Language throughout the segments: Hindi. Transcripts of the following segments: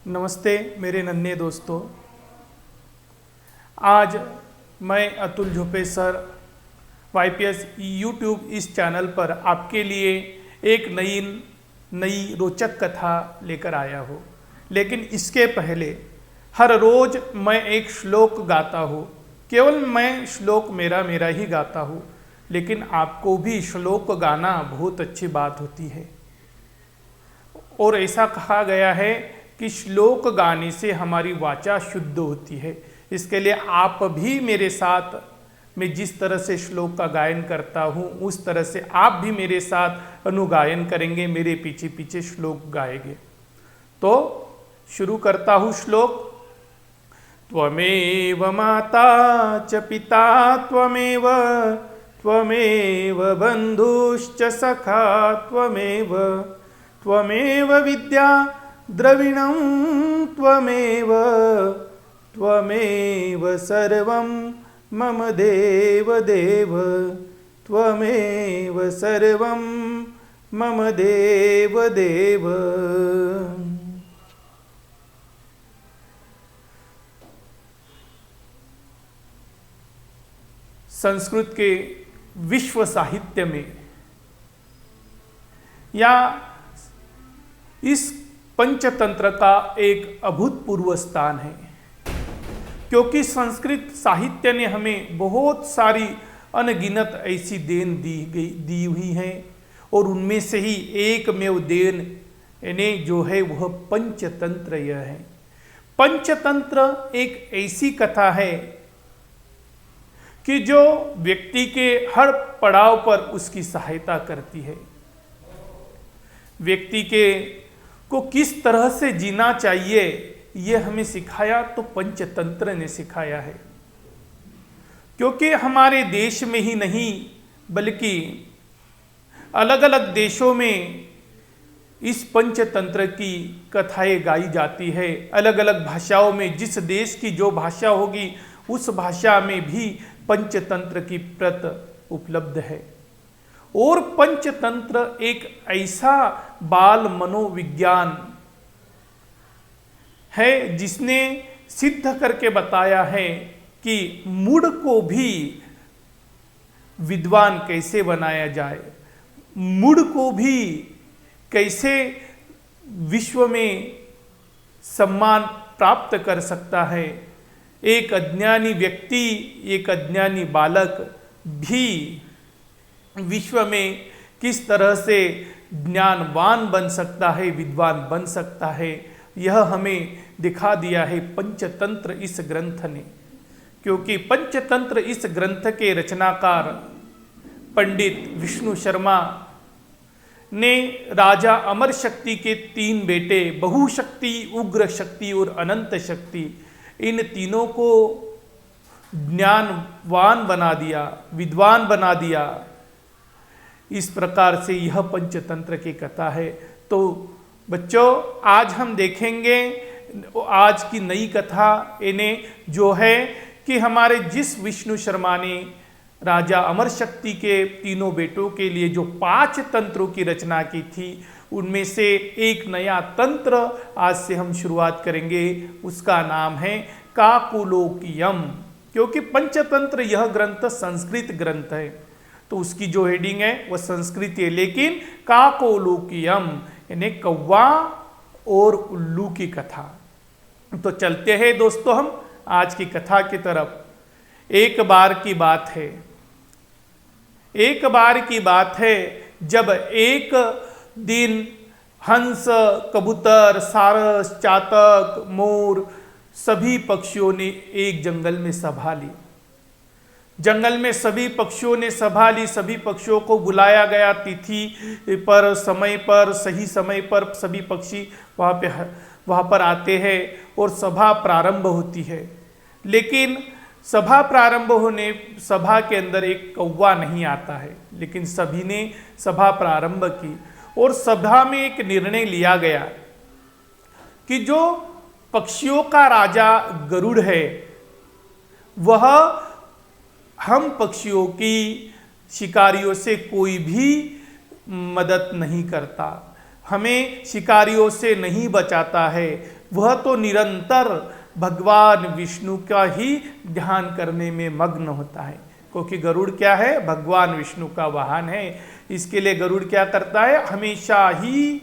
नमस्ते मेरे नन्हे दोस्तों। आज मैं Atul Jhupe sir YPS YouTube इस चैनल पर आपके लिए एक नई रोचक कथा लेकर आया हूँ। लेकिन इसके पहले हर रोज मैं एक श्लोक गाता हूँ। केवल मैं श्लोक मेरा ही गाता हूँ, लेकिन आपको भी श्लोक गाना बहुत अच्छी बात होती है। और ऐसा कहा गया है कि श्लोक गाने से हमारी वाचा शुद्ध होती है। इसके लिए आप भी मेरे साथ, मैं जिस तरह से श्लोक का गायन करता हूँ उस तरह से आप भी मेरे साथ अनुगायन करेंगे, मेरे पीछे पीछे श्लोक गाएंगे। तो शुरू करता हूँ श्लोक। त्वमेव माता च पिता त्वमेव बंधुश्च सखा त्वमेव विद्या द्रविणं त्वमेव सर्वं मम देव त्वमेव सर्वं मम देव। संस्कृत के विश्व साहित्य में या इस पंचतंत्र का एक अभूतपूर्व स्थान है, क्योंकि संस्कृत साहित्य ने हमें बहुत सारी अनगिनत ऐसी देन दी हुई हैं, और उनमें से ही एकमेव देन ने जो है वह पंचतंत्र यह है। पंचतंत्र एक ऐसी कथा है कि जो व्यक्ति के हर पड़ाव पर उसकी सहायता करती है। व्यक्ति को किस तरह से जीना चाहिए ये हमें सिखाया तो पंचतंत्र ने सिखाया है। क्योंकि हमारे देश में ही नहीं बल्कि अलग अलग देशों में इस पंचतंत्र की कथाएं गाई जाती है। अलग अलग भाषाओं में, जिस देश की जो भाषा होगी उस भाषा में भी पंचतंत्र की प्रत उपलब्ध है। और पंचतंत्र एक ऐसा बाल मनोविज्ञान है जिसने सिद्ध करके बताया है कि मूढ़ को भी विद्वान कैसे बनाया जाए, मूढ़ को भी कैसे विश्व में सम्मान प्राप्त कर सकता है। एक अज्ञानी व्यक्ति, एक अज्ञानी बालक भी विश्व में किस तरह से ज्ञानवान बन सकता है, विद्वान बन सकता है, यह हमें दिखा दिया है पंचतंत्र इस ग्रंथ ने। क्योंकि पंचतंत्र इस ग्रंथ के रचनाकार पंडित विष्णु शर्मा ने राजा अमर शक्ति के 3 बेटे बहुशक्ति, उग्र शक्ति और अनंत शक्ति, इन तीनों को ज्ञानवान बना दिया, विद्वान बना दिया। इस प्रकार से यह पंचतंत्र की कथा है। तो बच्चों, आज हम देखेंगे आज की नई कथा इन्हें जो है कि हमारे जिस विष्णु शर्मा ने राजा अमर शक्ति के 3 बेटों के लिए जो 5 तंत्रों की रचना की थी, उनमें से एक नया तंत्र आज से हम शुरुआत करेंगे। उसका नाम है काकोलोकियम। क्योंकि पंचतंत्र यह ग्रंथ संस्कृत ग्रंथ है तो उसकी जो हेडिंग है वह संस्कृत है, लेकिन काकोलोकियम यानी कौवा और उल्लू की कथा। तो चलते हैं दोस्तों हम आज की कथा की तरफ। एक बार की बात है जब एक दिन हंस, कबूतर, सारस, चातक, मोर सभी पक्षियों ने एक जंगल में सभा ली। जंगल में सभी पक्षियों ने सभा ली। सभी पक्षियों को बुलाया गया, तिथि पर, समय पर, सही समय पर सभी पक्षी वहाँ पर आते हैं और सभा प्रारंभ होती है। लेकिन सभा प्रारंभ होने, सभा के अंदर एक कौवा नहीं आता है, लेकिन सभी ने सभा प्रारंभ की और सभा में एक निर्णय लिया गया कि जो पक्षियों का राजा गरुड़ है वह हम पक्षियों की शिकारियों से कोई भी मदद नहीं करता, हमें शिकारियों से नहीं बचाता है। वह तो निरंतर भगवान विष्णु का ही ध्यान करने में मग्न होता है, क्योंकि गरुड़ क्या है, भगवान विष्णु का वाहन है। इसके लिए गरुड़ क्या करता है, हमेशा ही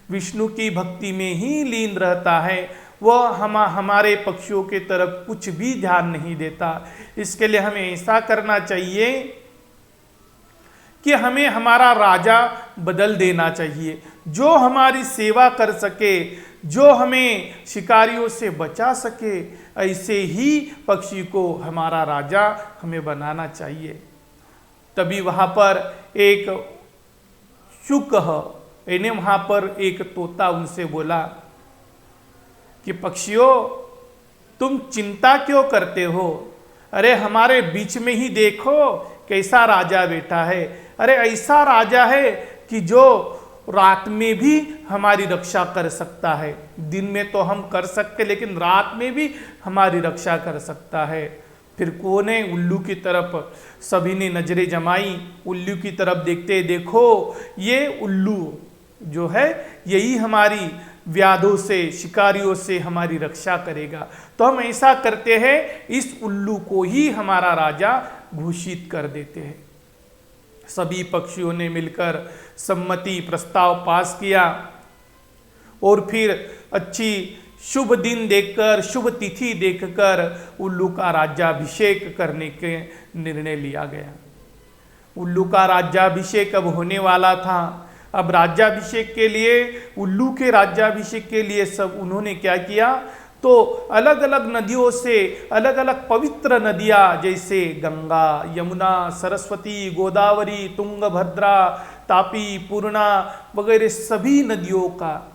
विष्णु की भक्ति में ही लीन रहता है। वह हमारे पक्षियों के तरफ कुछ भी ध्यान नहीं देता। इसके लिए हमें ऐसा करना चाहिए कि हमें हमारा राजा बदल देना चाहिए, जो हमारी सेवा कर सके, जो हमें शिकारियों से बचा सके, ऐसे ही पक्षी को हमारा राजा हमें बनाना चाहिए। तभी वहाँ पर एक शुक यानी वहाँ पर एक तोता उनसे बोला कि पक्षियों, तुम चिंता क्यों करते हो? अरे हमारे बीच में ही देखो कैसा राजा बैठा है। अरे ऐसा राजा है कि जो रात में भी हमारी रक्षा कर सकता है। दिन में तो हम कर सकते, लेकिन रात में भी हमारी रक्षा कर सकता है। फिर कौन है? उल्लू की तरफ सभी ने नजरें जमाई। उल्लू की तरफ देखते, देखो ये उल्लू जो है यही हमारी व्याधों से, शिकारियों से हमारी रक्षा करेगा। तो हम ऐसा करते हैं, इस उल्लू को ही हमारा राजा घोषित कर देते हैं। सभी पक्षियों ने मिलकर सम्मति प्रस्ताव पास किया और फिर अच्छी शुभ दिन देखकर, शुभ तिथि देखकर उल्लू का राज्याभिषेक करने के निर्णय लिया गया। उल्लू का राज्याभिषेक अब होने वाला था। अब राज्याभिषेक के लिए, उल्लू के राज्याभिषेक के लिए सब उन्होंने क्या किया, तो अलग अलग नदियों से, अलग अलग पवित्र नदियाँ जैसे गंगा, यमुना, सरस्वती, गोदावरी, तुंगभद्रा, तापी, पूर्णा वगैरह सभी नदियों का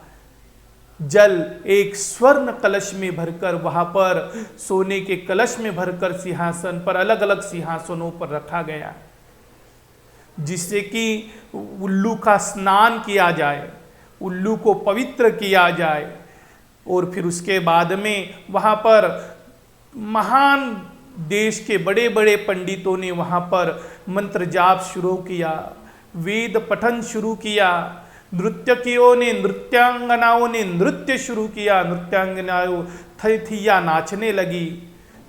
जल एक स्वर्ण कलश में भरकर, वहाँ पर सोने के कलश में भरकर सिंहासन पर, अलग अलग सिंहासनों पर रखा गया, जिससे कि उल्लू का स्नान किया जाए, उल्लू को पवित्र किया जाए। और फिर उसके बाद में वहाँ पर महान देश के बड़े बड़े पंडितों ने वहाँ पर मंत्र जाप शुरू किया, वेद पठन शुरू किया, नृत्यकियों ने, नृत्यांगनाओं ने नृत्य शुरू किया, नृत्यांगनाओं थैथिया नाचने लगी।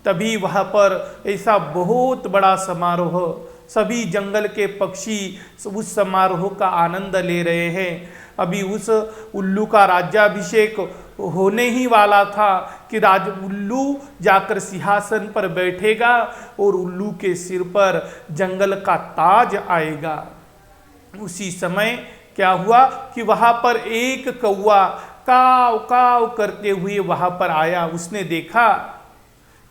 तभी वहाँ पर ऐसा बहुत बड़ा समारोह, सभी जंगल के पक्षी उस समारोह का आनंद ले रहे हैं। अभी उस उल्लू का राज्याभिषेक होने ही वाला था कि उल्लू जाकर सिंहासन पर बैठेगा और उल्लू के सिर पर जंगल का ताज आएगा। उसी समय क्या हुआ कि वहाँ पर एक कौवा काव काव करते हुए वहाँ पर आया। उसने देखा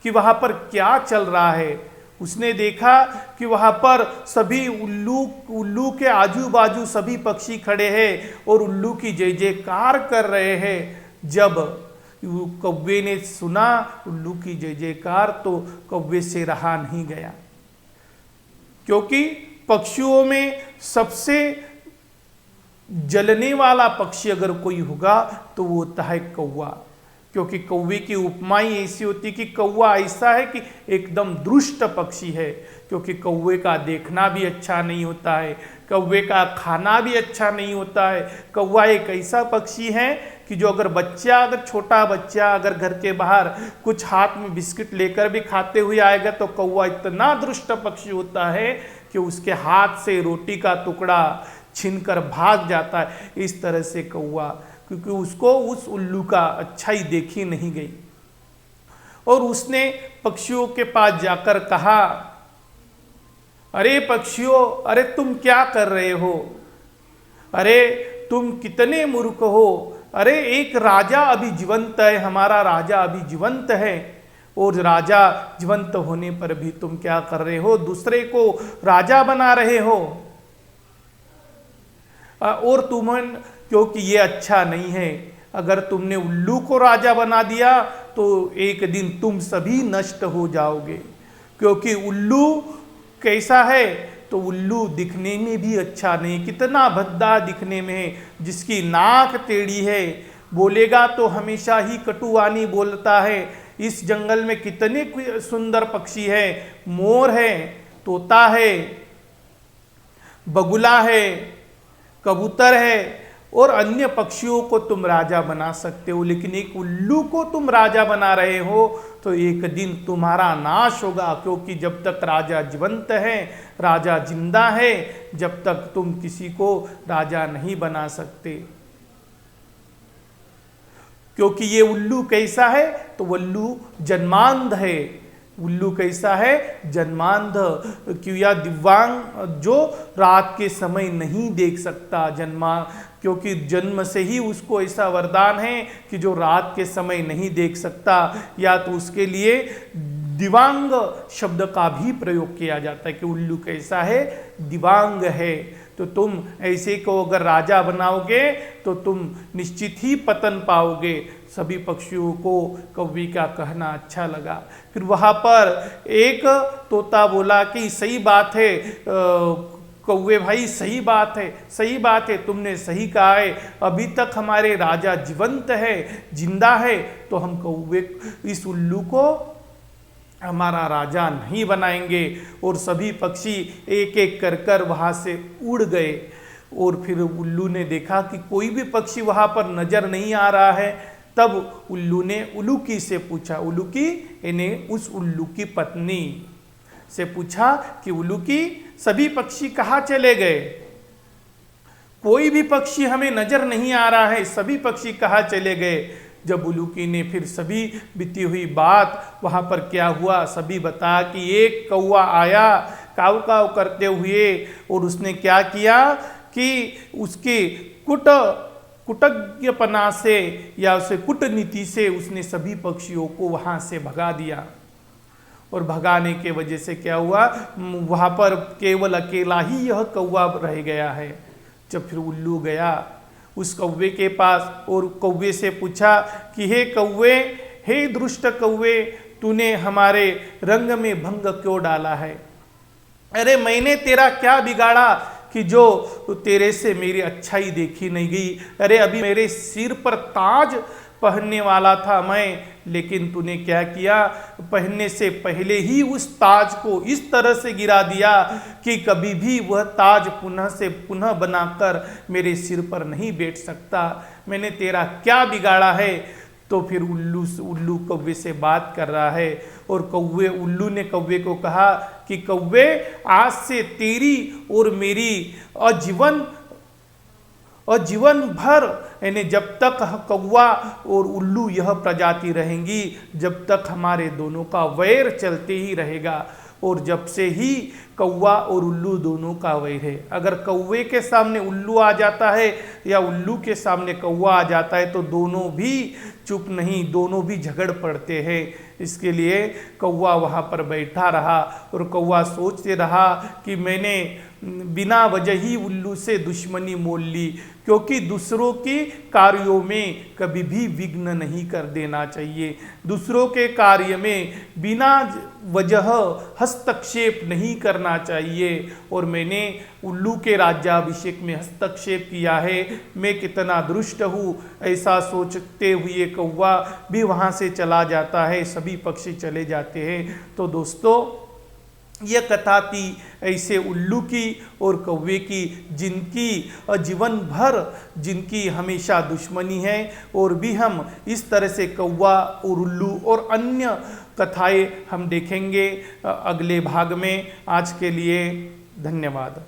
कि वहाँ पर क्या चल रहा है। उसने देखा कि वहाँ पर सभी उल्लू के आजू बाजू सभी पक्षी खड़े हैं और उल्लू की जय जयकार कर रहे हैं। जब कौवे ने सुना उल्लू की जय जयकार, तो कौवे से रहा नहीं गया, क्योंकि पक्षियों में सबसे जलने वाला पक्षी अगर कोई होगा तो वो होता है कौवा। क्योंकि कौवे की उपमा ही ऐसी होती कि कौवा ऐसा है कि एकदम दुष्ट पक्षी है, क्योंकि कौवे का देखना भी अच्छा नहीं होता है, कौवे का खाना भी अच्छा नहीं होता है। कौवा एक ऐसा पक्षी है कि जो अगर छोटा बच्चा अगर घर के बाहर कुछ हाथ में बिस्किट लेकर भी खाते हुए आएगा तो कौवा इतना दुष्ट पक्षी होता है कि उसके हाथ से रोटी का टुकड़ा छीनकर भाग जाता है। इस तरह से कौवा, क्योंकि उसको उस उल्लू का अच्छाई देखी नहीं गई। और उसने पक्षियों के पास जाकर कहा, अरे पक्षियों, अरे तुम क्या कर रहे हो? अरे तुम कितने मूर्ख हो? अरे एक राजा अभी जीवंत है, हमारा राजा अभी जीवंत है, और राजा जीवंत होने पर भी तुम क्या कर रहे हो? दूसरे को राजा बना रहे हो। और क्योंकि ये अच्छा नहीं है। अगर तुमने उल्लू को राजा बना दिया तो एक दिन तुम सभी नष्ट हो जाओगे। क्योंकि उल्लू कैसा है, तो उल्लू दिखने में भी अच्छा नहीं, कितना भद्दा दिखने में है, जिसकी नाक टेढ़ी है, बोलेगा तो हमेशा ही कटुवाणी बोलता है। इस जंगल में कितने सुंदर पक्षी है, मोर है, तोता है, बगुला है, कबूतर है, और अन्य पक्षियों को तुम राजा बना सकते हो, लेकिन एक उल्लू को तुम राजा बना रहे हो तो एक दिन तुम्हारा नाश होगा, क्योंकि जब तक राजा जीवंत है, राजा जिंदा है, जब तक तुम किसी को राजा नहीं बना सकते। क्योंकि ये उल्लू कैसा है, तो उल्लू जन्मांध है। उल्लू कैसा है, जन्मांध, क्यों या दिव्यांग, जो रात के समय नहीं देख सकता, क्योंकि जन्म से ही उसको ऐसा वरदान है कि जो रात के समय नहीं देख सकता, या तो उसके लिए दिव्यांग शब्द का भी प्रयोग किया जाता है कि उल्लू कैसा है, दिव्यांग है। तो तुम ऐसे को अगर राजा बनाओगे तो तुम निश्चित ही पतन पाओगे। सभी पक्षियों को कौवे का कहना अच्छा लगा। फिर वहाँ पर एक तोता बोला कि सही बात है कौवे भाई, सही बात है, सही बात है, तुमने सही कहा है। अभी तक हमारे राजा जीवंत है, जिंदा है, तो हम कौवे इस उल्लू को हमारा राजा नहीं बनाएंगे। और सभी पक्षी एक एक कर कर वहाँ से उड़ गए। और फिर उल्लू ने देखा कि कोई भी पक्षी वहाँ पर नजर नहीं आ रहा है। तब उल्लू ने उल्लूकी से पूछा, उल्लूकी इन्हें उस उल्लू की पत्नी से पूछा कि उल्लूकी, सभी पक्षी कहाँ चले गए? कोई भी पक्षी हमें नजर नहीं आ रहा है, सभी पक्षी कहाँ चले गए? जब उल्लूकी ने फिर सभी बीती हुई बात, वहाँ पर क्या हुआ सभी बताया कि एक कौवा आया काव काव करते हुए, और उसने क्या किया कि उसके कुटज्ञपना से या उसे कूटनीति से उसने सभी पक्षियों को वहाँ से भगा दिया। और भगाने के वजह से क्या हुआ, वहाँ पर केवल अकेला ही यह कौवा रह गया है। जब फिर उल्लू गया उस कौवे के पास और कौवे से पूछा कि हे कौवे, हे दुष्ट कौवे, तूने हमारे रंग में भंग क्यों डाला है? अरे मैंने तेरा क्या बिगाड़ा कि जो तेरे से मेरी अच्छाई देखी नहीं गई? अरे अभी मेरे सिर पर ताज पहनने वाला था मैं, लेकिन तूने क्या किया, पहनने से पहले ही उस ताज को इस तरह से गिरा दिया कि कभी भी वह ताज पुनः से पुनः बनाकर मेरे सिर पर नहीं बैठ सकता। मैंने तेरा क्या बिगाड़ा है? तो फिर उल्लू कौवे से बात कर रहा है। और उल्लू ने कौवे को कहा कि कौवे, आज से तेरी और मेरी जीवन भर, यानी जब तक कौवा और उल्लू यह प्रजाति रहेंगी, जब तक हमारे दोनों का वैर चलते ही रहेगा। और जब से ही कौवा और उल्लू दोनों का वैर है, अगर कौवे के सामने उल्लू आ जाता है या उल्लू के सामने कौवा आ जाता है तो दोनों भी चुप नहीं, दोनों भी झगड़ पड़ते हैं। इसके लिए कौवा वहाँ पर बैठा रहा और कौवा सोचते रहा कि मैंने बिना वजह ही उल्लू से दुश्मनी मोल ली, क्योंकि दूसरों के कार्यों में कभी भी विघ्न नहीं कर देना चाहिए। दूसरों के कार्य में बिना वजह हस्तक्षेप नहीं करना चाहिए। और मैंने उल्लू के राज्याभिषेक में हस्तक्षेप किया है, मैं कितना दुष्ट हूँ, ऐसा सोचते हुए कौवा भी वहाँ से चला जाता है, सभी पक्षी चले जाते हैं। तो दोस्तों, यह कथा थी ऐसे उल्लू की और कौवे की, जिनकी जीवन भर जिनकी हमेशा दुश्मनी है। और भी हम इस तरह से कौवा और उल्लू और अन्य कथाएं हम देखेंगे अगले भाग में। आज के लिए धन्यवाद।